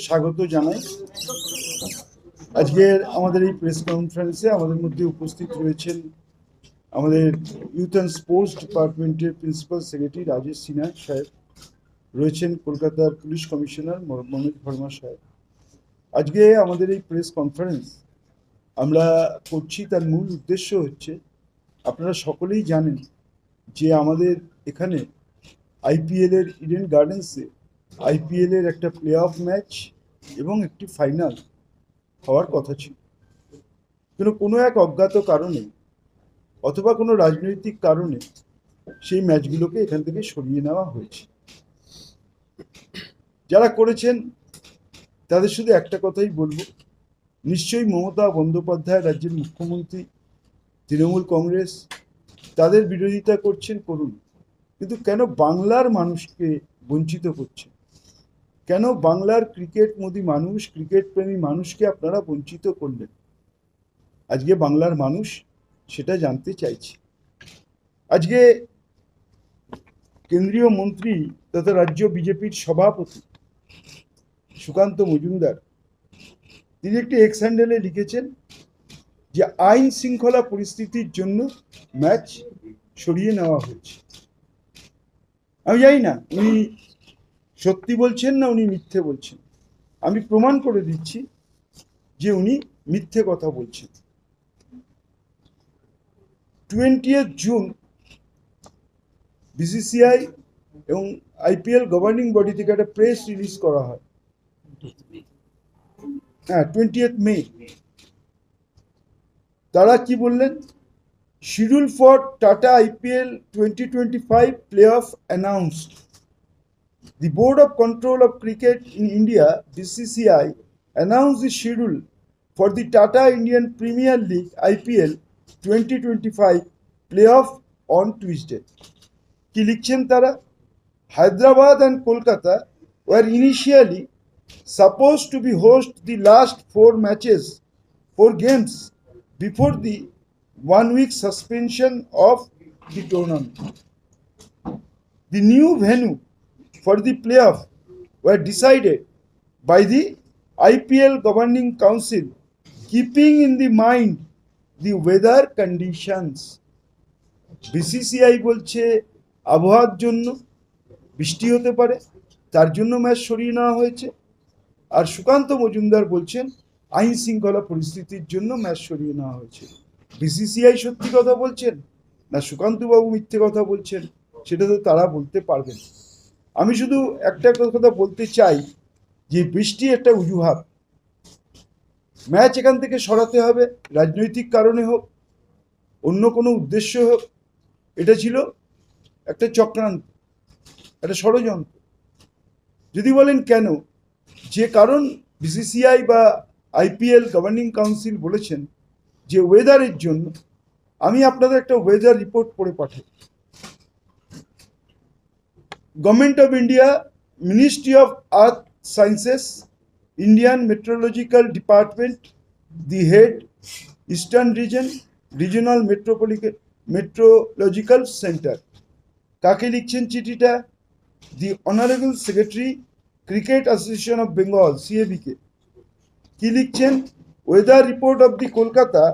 স্বাগত জানাই। আজকের আমাদের এই প্রেস কনফারেন্সে আমাদের মধ্যে উপস্থিত রয়েছেন আমাদের ইউথ অ্যান্ড স্পোর্টস ডিপার্টমেন্টের প্রিন্সিপাল সেক্রেটারি রাজেশ সিনহা সাহেব, রয়েছেন কলকাতার পুলিশ কমিশনার মনোজ ভার্মা সাহেব। আজকে আমাদের এই প্রেস কনফারেন্স আমরা করছি, তার মূল উদ্দেশ্য হচ্ছে, আপনারা সকলেই জানেন যে আমাদের এখানে আইপিএলের ইডেন গার্ডেন্সে আইপিএলের একটা প্লে অফ ম্যাচ এবং একটি ফাইনাল হওয়ার কথা ছিল, কিন্তু কোনো এক অজ্ঞাত কারণে অথবা কোনো রাজনৈতিক কারণে সেই ম্যাচগুলোকে এখান থেকে সরিয়ে নেওয়া হয়েছে। যারা করেছেন তাদের শুধু একটা কথাই বলবো, নিশ্চয়ই মমতা বন্দ্যোপাধ্যায় রাজ্যের মুখ্যমন্ত্রী, তৃণমূল কংগ্রেস তাদের বিরোধিতা করছেন, করুন, কিন্তু কেন বাংলার মানুষকে বঞ্চিত করছেন? কেন বাংলার ক্রিকেটমোদী মানুষ, ক্রিকেট প্রেমী মানুষকে আপনারা বঞ্চিত করলেন? আজকে বাংলার মানুষ সেটা জানতে চাইছে। আজকে কেন্দ্রীয় মন্ত্রী তথা রাজ্য বিজেপির সভাপতি সুকান্ত মজুমদার, তিনি একটি এক্স হ্যান্ডেলে লিখেছেন যে আইন শৃঙ্খলা পরিস্থিতির জন্য ম্যাচ সরিয়ে নেওয়া হয়েছে। আমি জানি না উনি সত্যি বলছেন না উনি মিথ্যে বলছেন। আমি প্রমাণ করে দিচ্ছি যে উনি মিথ্যে কথা বলছেন। 20 জুন বিসিসিআই এবং আইপিএল গভর্নিং বডি থেকে একটা প্রেস রিলিজ করা হয়। হ্যাঁ, 20 মে। তারা কি বললেন? Schedule for tata IPL 2025 playoff announced. The Board of Control of Cricket in India, BCCI, announced the schedule for the Tata Indian Premier League IPL 2025 playoff on Tuesday. কি লিখছেন তারা? Hyderabad and Kolkata were initially supposed to be host the last 4 games before the 1 week suspension of the tournament. The new venue for the playoff were decided by the IPL Governing Council, keeping in the mind the weather conditions. BCCI বলছে আবহাওয়ার জন্য, বৃষ্টি হতে পারে, তার জন্য match সরিয়ে নেওয়া হয়েছে। আর সুকান্ত মজুমদার বলছেন আইন শৃঙ্খলা পরিস্থিতির জন্য ম্যাচ সরিয়ে নেওয়া হয়েছে। বিসিসিআই সত্যি কথা বলছেন না সুকান্তবাবু মিথ্যে কথা বলছেন, সেটা তো তারা বলতে পারবেন। আমি শুধু একটা কথা বলতে চাই যে বৃষ্টি একটা অজুহাত। ম্যাচ এখান থেকে সরাতে হবে, রাজনৈতিক কারণে হোক, অন্য কোনো উদ্দেশ্য হোক, এটা ছিল একটা চক্রান্ত, একটা ষড়যন্ত্র। যদি বলেন কেন, যে কারণ বিসিসিআই বা আইপিএল গভর্নিং কাউন্সিল বলেছেন যে ওয়েদারের জন্য, আমি আপনাদের একটা ওয়েদার রিপোর্ট পড়ে পাঠাই। Government of India, ministry of earth sciences, Indian meteorological department, the head, eastern region, regional meteorological centre. কাকে লিখছেন চিঠিটা? The honourable secretary, cricket association of Bengal, সিএবিকে। কি লিখছেন? Weather report of the Kolkata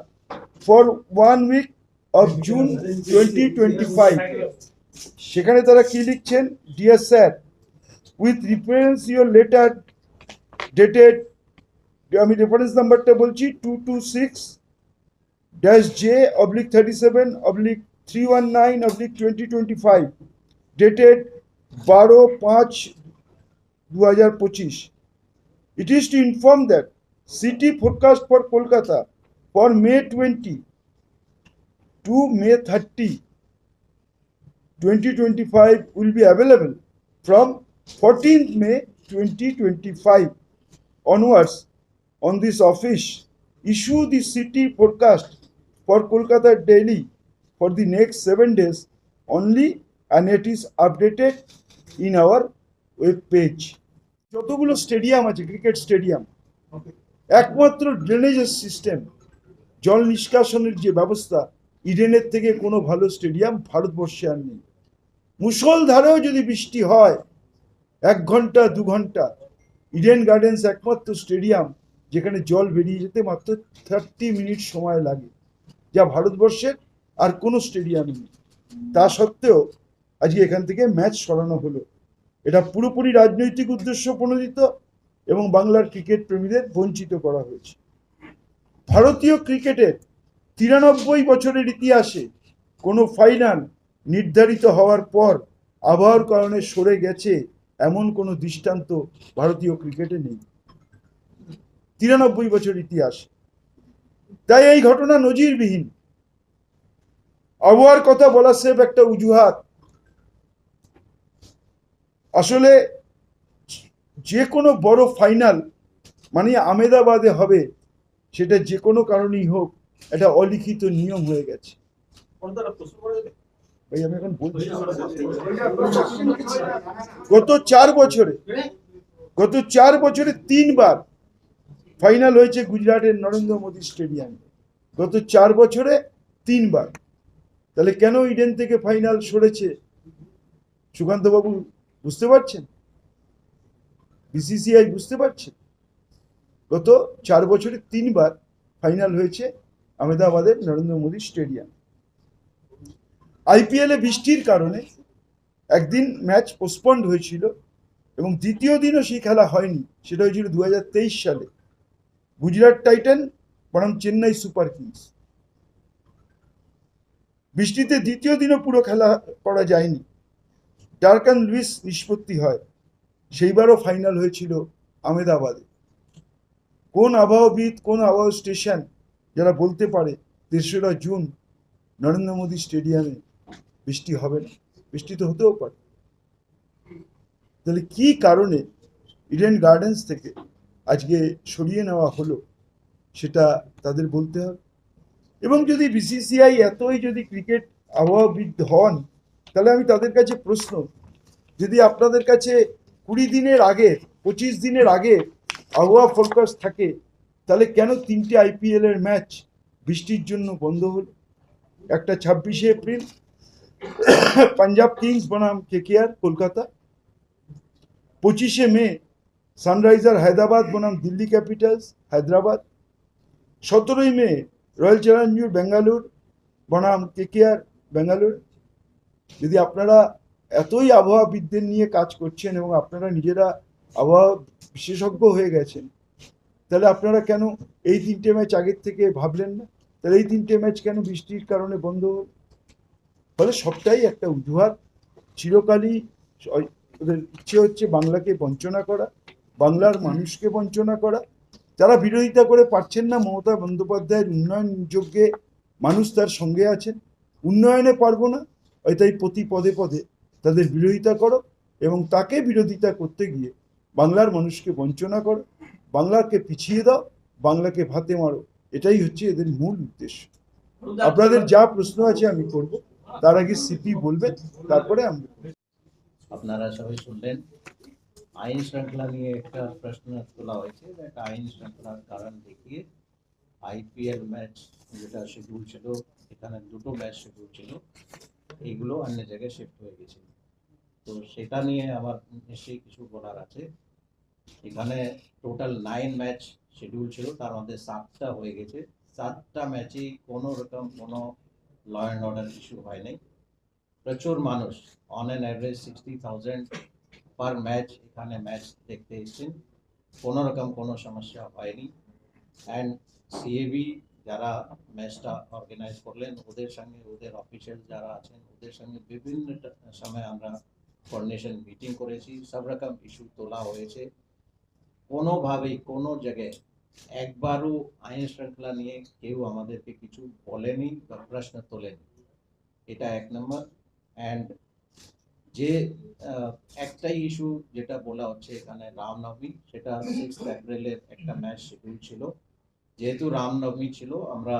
for 1 week of June 2025। সেখানে তারা কি লিখছেন? Dear sir, with reference your letter dated, আমি রেফারেন্স নাম্বারটা বলছি, 226-J/37/319/2025, dated 12/5/2025. It is to inform that city forecast for Kolkata for May 20 to May 30, 2025 will be available from 14th May 2025 onwards. On this office, issue the city forecast for Kolkata daily for the next 7 days only, and it is updated in our web page. যতগুলো stadium আছে, cricket stadium, একমাত্র ড্রেনেজের system, জল নিষ্কাশনের যে ব্যবস্থা, ইডেনের থেকে কোনো ভালো স্টেডিয়াম ভারতবর্ষে আর নেই। মুষলধারেও যদি বৃষ্টি হয় 1 ঘন্টা 2 ঘন্টা, ইডেন গার্ডেন্স একমাত্র স্টেডিয়াম যেখানে জল বেরিয়ে যেতে মাত্র 30 মিনিট সময় লাগে, যা ভারতবর্ষের আর কোনো স্টেডিয়ামে নেই। তা সত্ত্বেও আজকে এখান থেকে ম্যাচ সরানো হলো। এটা পুরোপুরি রাজনৈতিক উদ্দেশ্য প্রণোদিত এবং বাংলার ক্রিকেট প্রেমীদের বঞ্চিত করা হয়েছে। ভারতীয় ক্রিকেটের 93 বছরের ইতিহাসে কোনো ফাইনাল নির্ধারিত হওয়ার পর আবহাওয়ার কারণে সরে গেছে এমন কোনো দৃষ্টান্ত ভারতীয় ক্রিকেটে নেই 93 বছর ইতিহাস। তাই এই ঘটনা নজিরবিহীন। আবহাওয়ার কথা বলা সেব একটা অজুহাত। আসলে যে কোনো বড় ফাইনাল মানে আহমেদাবাদে হবে, সেটা যে কোনো কারণেই হোক, এটা অলিখিত নিয়ম হয়ে গেছে। ভাই আমি এখন বলছি, গত 4 বছরে 3বার ফাইনাল হয়েছে গুজরাটের নরেন্দ্র মোদী স্টেডিয়ামে। গত 4 বছরে 3বার। তাহলে কেন ইডেন থেকে ফাইনাল সরেছে সুকান্ত বাবু বুঝতে পারছেন? বিসিসিআই বুঝতে পারছেন? গত 4 বছরে 3বার ফাইনাল হয়েছে আহমেদাবাদের নরেন্দ্র মোদী স্টেডিয়াম। আইপিএলে বৃষ্টির কারণে একদিন ম্যাচ পোস্টপন্ড হয়েছিল এবং দ্বিতীয় দিনও সেই খেলা হয়নি। সেটা হয়েছিল 2023 সালে, গুজরাট টাইটান বনাম চেন্নাই সুপার কিংস। বৃষ্টিতে দ্বিতীয় দিনও পুরো খেলা করা যায়নি, ডারকান লুইস নিষ্পত্তি হয়। সেইবারও ফাইনাল হয়েছিল আহমেদাবাদে। কোন আবহাওয়াবিদ, কোন আবহাওয়া স্টেশন যারা বলতে পারে 3রা জুন নরেন্দ্র মোদী স্টেডিয়ামে বৃষ্টি হবে না? বৃষ্টি তো হতেও পারে। তাহলে কি কারণে ইডেন গার্ডেন্স থেকে আজকে সরিয়ে নেওয়া হলো সেটা তাদের বলতে হবে। এবং যদি বিসিসিআই এতই যদি ক্রিকেট আবহাওয়াবিদ হন, তাহলে আমি তাদের কাছে প্রশ্ন, যদি আপনাদের কাছে 20 দিনের আগে 25 দিনের আগে আবহাওয়া ফোরকাস্ট থাকে, তাহলে কেন 3টে আইপিএল এর ম্যাচ বৃষ্টির জন্য বন্ধ হলো? একটা 26শে এপ্রিল পাঞ্জাব কিংস বনাম কেকেআর কলকাতা, 25শে মে সানরাইজার হায়দ্রাবাদ বনাম দিল্লি ক্যাপিটালস হায়দ্রাবাদ, 17ই মে রয়্যাল চ্যালেঞ্জার্স ব্যাঙ্গালোর বনাম কেকেআর ব্যাঙ্গালোর। যদি আপনারা এতই আবহাওয়াবিদদের নিয়ে কাজ করছেন এবং আপনারা নিজেরা আবহাওয়া বিশেষজ্ঞ হয়ে গেছেন, তাহলে আপনারা কেন এই 3টে ম্যাচ আগের থেকে ভাবলেন না? তাহলে এই 3টে ম্যাচ কেন বৃষ্টির কারণে বন্ধ হল? ফলে সবটাই একটা অজুহাত। চিরকালই ওদের ইচ্ছে হচ্ছে বাংলাকে বঞ্চনা করা, বাংলার মানুষকে বঞ্চনা করা। যারা বিরোধিতা করে পারছেন না মমতা বন্দ্যোপাধ্যায়ের উন্নয়ন যজ্ঞে, মানুষ তার সঙ্গে আছেন, উন্নয়নে পারবো না, তাই প্রতি পদে পদে তাদের বিরোধিতা করো এবং তাকে বিরোধিতা করতে গিয়ে বাংলার মানুষকে বঞ্চনা করো, বাংলাকে পিছিয়ে দাও, বাংলাকে ভাতে মারো। এটাই হচ্ছে এদের মূল উদ্দেশ্য। আপনাদের যা প্রশ্ন আছে আমি করব, তার আগে সিপি বলবেন, তারপরে আমরা। আপনারা সবাই শুনলেন আইন শৃঙ্খলা নিয়ে একটা প্রশ্ন তোলা হয়েছে। একটা আইন শৃঙ্খলার কারণ দেখিয়ে আইপিএল ম্যাচ যেটা শিডিউল ছিল, এখানে 2টো ম্যাচ শিডিউল ছিল, এইগুলো অন্য জায়গায় শিফট হয়ে গেছে। তো সেটা নিয়ে আমার নিশ্চয়ই কিছু বলার আছে। এখানে টোটাল 9 ম্যাচ শিডিউল ছিল, তার মধ্যে 7টা হয়ে গেছে। 7টা ম্যাচেই কোনো রকম কোনো ল অ্যান্ড অর্ডার ইস্যু হয়নি। প্রচুর মানুষ, on an average 60,000 per match এখানে ম্যাচ দেখতে এসেছেন, কোনো রকম কোনো সমস্যা হয়নি। অ্যান্ড সিএবি যারা ম্যাচটা অর্গানাইজ করলেন, ওদের সঙ্গে ওদের অফিসিয়াল যারা আছেন ওদের সঙ্গে বিভিন্ন সময় আমরা কোঅর্ডিনেশন মিটিং করেছি, সব রকম ইস্যু তোলা হয়েছে। কোনোভাবেই কোনো জায়গায় একবারও আইন শৃঙ্খলা নিয়ে কেউ আমাদেরকে কিছু বলেনি বা প্রশ্ন তোলেনি। এটা 1 নম্বর। অ্যান্ড যে একটাই ইস্যু যেটা বলা হচ্ছে এখানে রামনবমী, সেটা 6 এপ্রিলের একটা ম্যাচ শিডিউল ছিল। যেহেতু রামনবমী ছিল, আমরা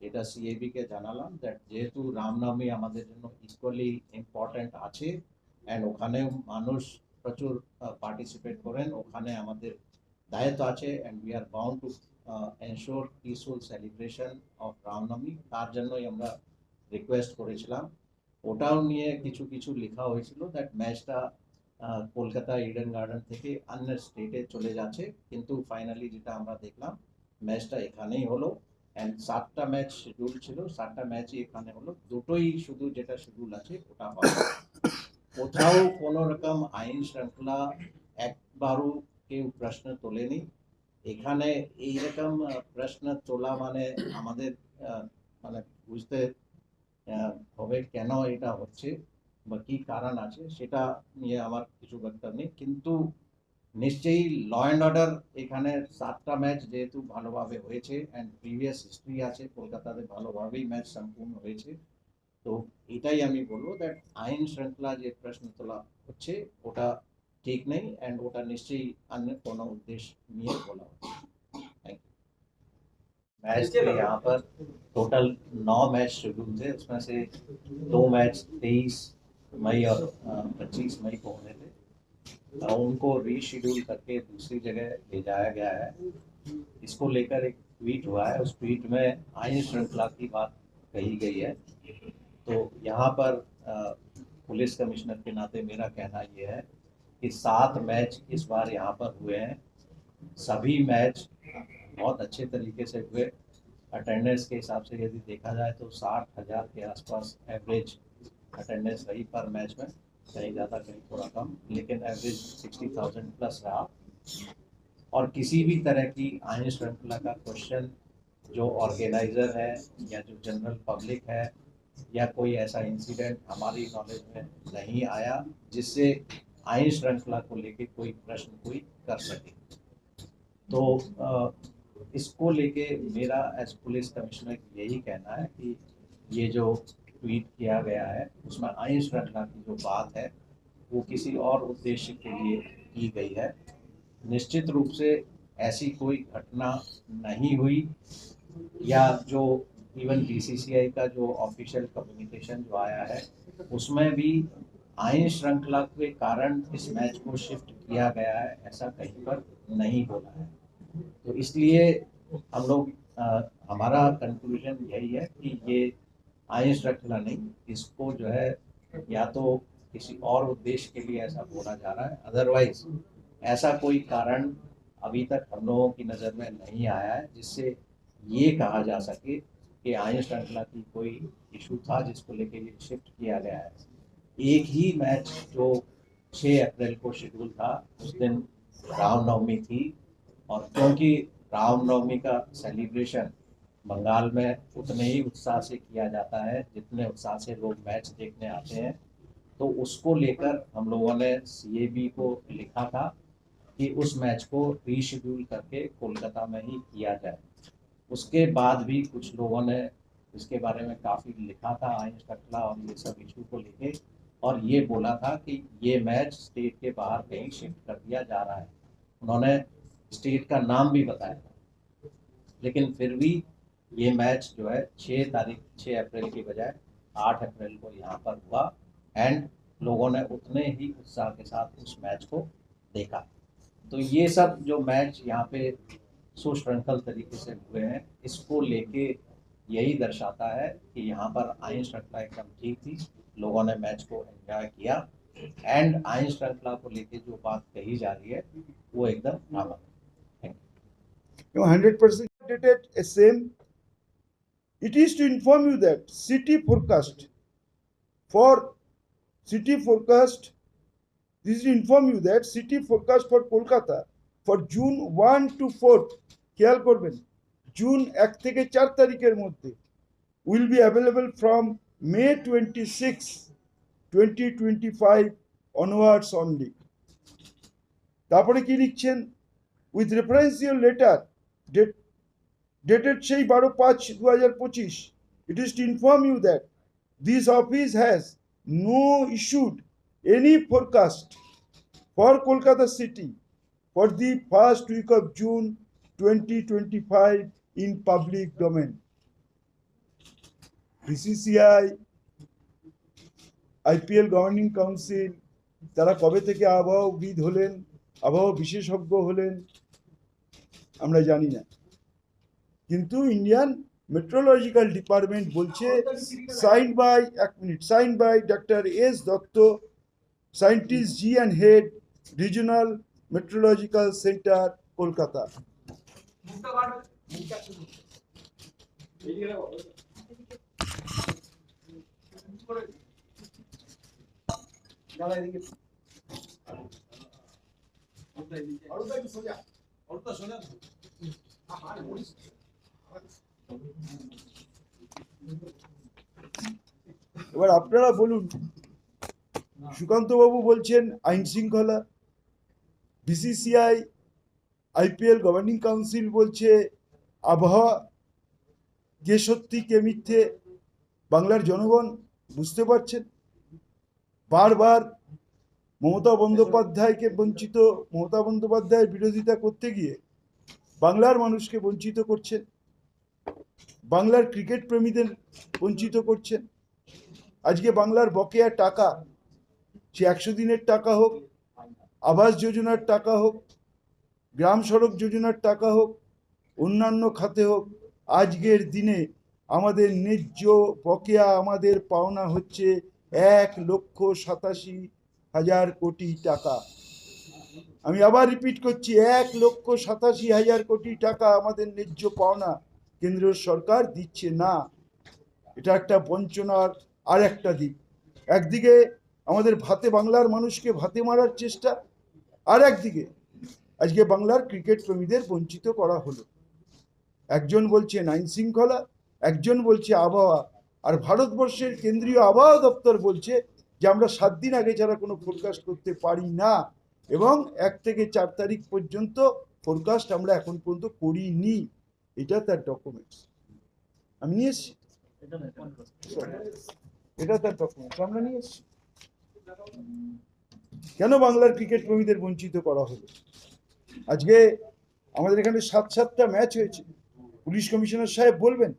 এটা সিএবি কে জানালাম দ্যাট যেহেতু রামনবমী আমাদের জন্য ইকুয়ালি ইম্পর্টেন্ট আছে অ্যান্ড ওখানে মানুষ প্রচুর পার্টিসিপেট করেন, ওখানে আমাদের দায়িত্ব আছে and we are bound to ensure peaceful celebration of Ramnavami. তার জন্যই আমরা রিকোয়েস্ট করেছিলাম। ওটাও নিয়ে কিছু কিছু লেখা হয়েছিল দ্যাট ম্যাচটা কলকাতা ইডেন গার্ডেন থেকে অন্য স্টেটে চলে যাচ্ছে, কিন্তু ফাইনালি যেটা আমরা দেখলাম ম্যাচটা এখানেই হলো। অ্যান্ড 7টা ম্যাচ শিডিউল ছিল, 7টা ম্যাচই এখানে হলো, দুটোই শুধু যেটা শিডিউল আছে ওটা হবে। কোথাও কোনো রকম আইন শৃঙ্খলা একবারও কেউ প্রশ্ন তোলেনি। এখানে এইরকম প্রশ্ন তোলা মানে আমাদের মানে বুঝতে হবে কেন এটা হচ্ছে বা কি কারণ আছে, সেটা নিয়ে আমার কিছু বক্তব্য নেই। কিন্তু নিশ্চয়ই ল অ্যান্ড অর্ডার এখানে 7টা ম্যাচ যেহেতু ভালোভাবে হয়েছে অ্যান্ড প্রিভিয়াস হিস্ট্রি আছে, কলকাতাতে ভালোভাবেই ম্যাচ সম্পূর্ণ হয়েছে। তো এটাই আমি বলবো দ্যাট আইন শৃঙ্খলা যে প্রশ্ন তোলা হচ্ছে ওটা ঠিক নেই, অ্যান্ড ওটা নিশ্চয়ই অন্য কোনো উদ্দেশ্য নিয়ে বলা হচ্ছে। থ্যাংक यू। मैच थे यहाँ पर टोटल 9 मैच शेड्यूल थे, उसमें से 2 मैच 23 मई और 25 मई को होने थे। उनको रीशेड्यूल करके दूसरी जगह ले जाया गया है। इसको लेकर एक ट्वीट हुआ है, उस ट्वीट में आईन श्रृंखला की बात कही गई है। तो यहाँ पर पुलिस कमिश्नर के नाते मेरा कहना ये है कि 7 मैच इस बार यहाँ पर हुए हैं। सभी मैच बहुत अच्छे तरीके से हुए। अटेंडेंस के हिसाब से यदि देखा जाए तो 60,000 के आसपास एवरेज अटेंडेंस रही पर मैच में, कहीं ज़्यादा कहीं थोड़ा कम, लेकिन एवरेज 60,000 प्लस रहा। और किसी भी तरह की आईन श्रृंखला का क्वेश्चन जो ऑर्गेनाइजर है या जो जनरल पब्लिक है या कोई ऐसा इंसिडेंट हमारी नॉलेज में नहीं आया जिससे आईन श्रृंखला को लेके कोई प्रश्न कोई कर सके। तो इसको लेके मेरा एज पुलिस कमिश्नर यही कहना है कि ये जो ट्वीट किया गया है उसमें आईन श्रृंखला की जो बात है वो किसी और उद्देश्य के लिए की गई है। निश्चित रूप से ऐसी कोई घटना नहीं हुई, या जो इवन बीसीसीआई का जो ऑफिशियल कम्युनिकेशन जो आया है उसमें भी आईन श्रृंखला के कारण इस मैच को शिफ्ट किया गया है ऐसा कहीं पर नहीं बोला है। तो इसलिए हम लोग हमारा कंक्लूजन यही है कि ये आईन श्रृंखला नहीं, इसको जो है या तो किसी और उद्देश्य के लिए ऐसा बोला जा रहा है, अदरवाइज ऐसा कोई कारण अभी तक हम लोगों की नज़र में नहीं आया है जिससे ये कहा जा सके कि आईन श्रृंखला की कोई इशू था जिसको लेके ये शिफ्ट किया गया है। एक ही मैच जो 6 अप्रैल को शेड्यूल था, उस दिन रामनवमी थी, और क्योंकि रामनवमी का सेलिब्रेशन बंगाल में उतने ही उत्साह से किया जाता है जितने उत्साह से लोग मैच देखने आते हैं, तो उसको लेकर हम लोगों ने सीएबी को लिखा था कि उस मैच को रीशेड्यूल करके कोलकाता में ही किया जाए। उसके बाद भी कुछ लोगों ने इसके बारे में काफ़ी लिखा था आईन श्रृंखला और ये सब इशू को लेके, और ये बोला था कि ये मैच स्टेट के बाहर कहीं शिफ्ट कर दिया जा रहा है। उन्होंने स्टेट का नाम भी बताया था, लेकिन फिर भी ये मैच जो है 6 अप्रैल के बजाय 8 अप्रैल को यहाँ पर हुआ, एंड लोगों ने उतने ही उत्साह के साथ उस मैच को देखा। तो ये सब जो मैच यहाँ पे सुश्रृंखल तरीके से हुए हैं, इसको लेके यही दर्शाता है कि यहाँ पर आईन श्रृंखला एकदम ठीक थी, लोगों ने मैच को एंजॉय किया, एंड आईन श्रृंखला को लेके जो बात कही जा रही है वो एकदम भ्रामक है। Thank you. 100% dated same. It is to inform you that city forecast, this is to inform you that city forecast for Kolkata for June 1 to 4th, খেয়াল করবেন জুন 1 থেকে 4 তারিখের মধ্যে will be available from May 26, 2025 onwards only. তারপরে কি লিখছেন, with referential letter dated সেই 12/5/2025, it is to inform you that this office has no issued any forecast for Kolkata city for the first week of June 2025 in public domain. BCCI, IPL governing council তারা কবে থেকে আবহাওয়াবিদ হলেন, আবহাওয়া বিশেষজ্ঞ হলেন আমরা জানি না, কিন্তু ইন্ডিয়ান মেট্রোলজিক্যাল ডিপার্টমেন্ট বলছে sign by doctor S Dutta, Scientist G and Head, Regional Meteorological Center, Kolkata. এবার আপনারা বলুন, সুকান্ত বাবু বলছেন আইন শৃঙ্খলা, বিসিসিআই, আইপিএল গভর্নিং কাউন্সিল বলছে আবহাওয়া, কে সত্যি কে মিথ্যে বাংলার জনগণ বুঝতে পারছেন। বারবার মমতা বন্দ্যোপাধ্যায়ের বিরোধিতা করতে গিয়ে বাংলার মানুষকে বঞ্চিত করছেন, বাংলার ক্রিকেট প্রেমীদের বঞ্চিত করছেন। আজকে বাংলার বকেয়া টাকা, সে 100 দিনের টাকা হোক, আবাস যোজনার টাকা হোক, গ্রাম সড়ক যোজনার টাকা হোক, অন্যান্য খাতে হোক, আজকের দিনে আমাদের ন্যায্য বকেয়া, আমাদের পাওনা হচ্ছে 1,87,000 কোটি টাকা। আমি আবার রিপিট করছি, 1,87,000 কোটি টাকা আমাদের ন্যায্য পাওনা কেন্দ্রীয় সরকার দিচ্ছে না। এটা একটা বঞ্চনার আর একটা দিক। একদিকে আমাদের বাংলার মানুষকে ভাতে মারার চেষ্টা, আর একদিকে আজকে বাংলার ক্রিকেট প্রেমীদের বঞ্চিত করা হলো। একজন বলছেন আইন শৃঙ্খলা, একজন বলছে আবহাওয়া, আর ভারতবর্ষের কেন্দ্রীয় আবহাওয়া দপ্তর বলছে যে আমরা 7 দিন আগে ছাড়া কোনো ফোরকাস্ট করতে পারি না, এবং 1 থেকে 4 তারিখ পর্যন্ত ফোরকাস্ট আমরা এখন পর্যন্ত করিনি। এটা তার ডকুমেন্টস, আমি নিয়ে এসছি, এটা তার ডকুমেন্টস আমরা নিয়ে এসছি। কেন বাংলার ক্রিকেট প্রেমীদের বঞ্চিত করা হলো? আজকে আমাদের এখানে 7টা ম্যাচ হয়েছে, পুলিশ কমিশনার সাহেব বলবেন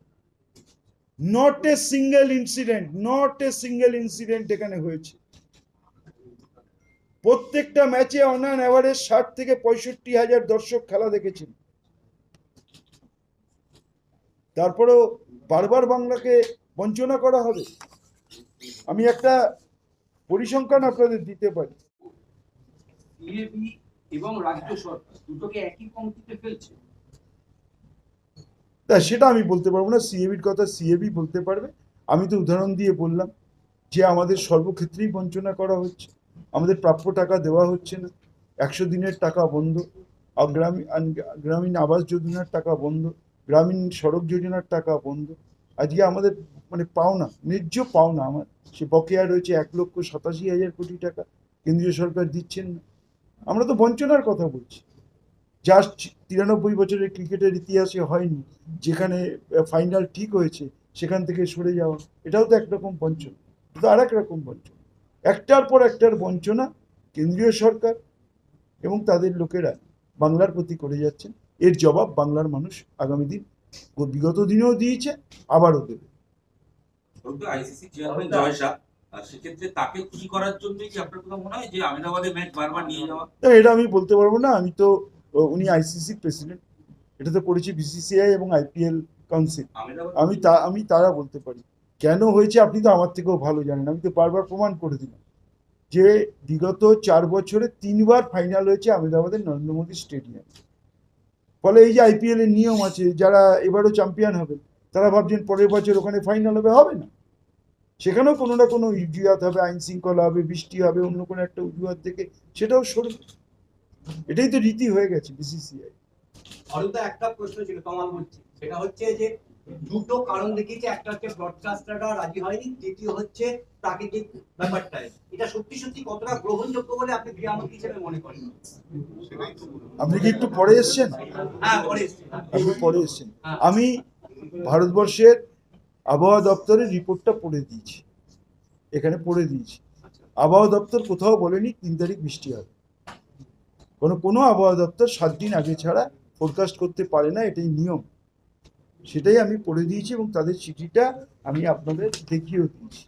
নট এ সিঙ্গেল ইনসিডেন্ট এখানে হয়েছে। প্রত্যেকটা ম্যাচে অন অ্যান অ্যাভারেজ 60 থেকে 65,000 দর্শক খেলা দেখেছেন। তারপরেও বারবার বাংলাকে বঞ্চনা করা হবে। আমি একটা পরিসংখ্যান আপনাদের দিতে পারি। সিএবি এবং রাজ্য সরকার দুটোকে একই পংক্তিতে ফেলছে। তা সেটা আমি বলতে পারবো না, সিএবির কথা সিএবি বলতে পারবে। আমি তো উদাহরণ দিয়ে বললাম যে আমাদের সর্বক্ষেত্রেই বঞ্চনা করা হচ্ছে, আমাদের প্রাপ্য টাকা দেওয়া হচ্ছে না, 100 দিনের টাকা বন্ধ, গ্রামীণ আবাস যোজনার টাকা বন্ধ, গ্রামীণ সড়ক যোজনার টাকা বন্ধ। আজকে আমাদের পাওনা, ন্যায্য পাওনা আমার সে বকেয়া রয়েছে 1,87,000 কোটি টাকা, কেন্দ্রীয় সরকার দিচ্ছেন না। আমরা তো বঞ্চনার কথা বলছি। জাস্ট 93 বছরের ক্রিকেটের ইতিহাসে হয়নি যেখানে ফাইনাল ঠিক হয়েছে সেখান থেকে সরে যাওয়া, এটাও তো একরকম বঞ্চনা, তো আর এক রকম বঞ্চনা। একটার পর একটার বঞ্চনা কেন্দ্রীয় সরকার এবং তাদের লোকেরা বাংলার প্রতি করে যাচ্ছেন। এর জবাব বাংলার মানুষ আগামী দিন, বিগত দিনেও দিয়েছে, আবারও দেবে। আইসিসি চেয়ারম্যান জয় শাহ, সেক্ষেত্রে তাকে খুশি করার জন্যই কি আপনার কথা মনে হয় যে আহমেদাবাদে ম্যাচ বারবার নিয়ে যাওয়া? এটা আমি বলতে পারবো না, আমি তো উনি আইসিসি প্রেসিডেন্ট, এটা তো করেছি বিসিসিআই এবং আইপিএল কাউন্সিল, আমি তারা বলতে পারি কেন হয়েছে। আপনি তো আমার থেকেও ভালো জানেন, আমি তো বারবার প্রমাণ করে দিলাম যে বিগত 4 বছরে 3 বার ফাইনাল হয়েছে আহমেদাবাদের নরেন্দ্র মোদী স্টেডিয়াম। ফলে এই যে আইপিএল এর নিয়ম আছে, যারা এবারও চ্যাম্পিয়ন হবে তারা ভাবছেন পরের বছর ওখানে ফাইনাল হবে, হবে না। সেখানেও কোনো না কোনো অজুহাত হবে, আইন শৃঙ্খলা হবে, বৃষ্টি হবে, অন্য কোনো একটা অজুহাত থেকে সেটাও সরবে। এটাই তো রীতি হয়ে গেছে বিসিসিআই। অরুণদা, একটা প্রশ্ন ছিল, কমাল বলছি, সেটা হচ্ছে যে দুটো কারণ দেখিয়েছে, একটা হচ্ছে ব্রডকাস্টাররা রাজি হয়নি, দ্বিতীয় হচ্ছে প্রাকৃতিক ব্যাপারটাই। এটা সত্যি সত্যি কতটা গ্রহণযোগ্য বলে আপনি ক্রীড়ামন্ত্রী হিসেবে মনে করেন? আপনি কি একটু পরে এসছেন? হ্যাঁ, পরে এসেছি। আপনি পরে এসছেন। আমি ভারতবর্ষের আবহাওয়া দপ্তরের রিপোর্টটা পড়ে দিয়েছি, এখানে পড়ে দিয়েছি। আবহাওয়া দপ্তর কোথাও বলেনি 3 তারিখ বৃষ্টি হবে। কোনো আবহাওয়া দপ্তর 7 দিন আগে ছাড়া ফোরকাস্ট করতে পারে না, এটাই নিয়ম। সেটাই আমি পড়ে দিয়েছি এবং তাদের চিঠিটা আমি আপনাদের দেখিয়েও দিয়েছি।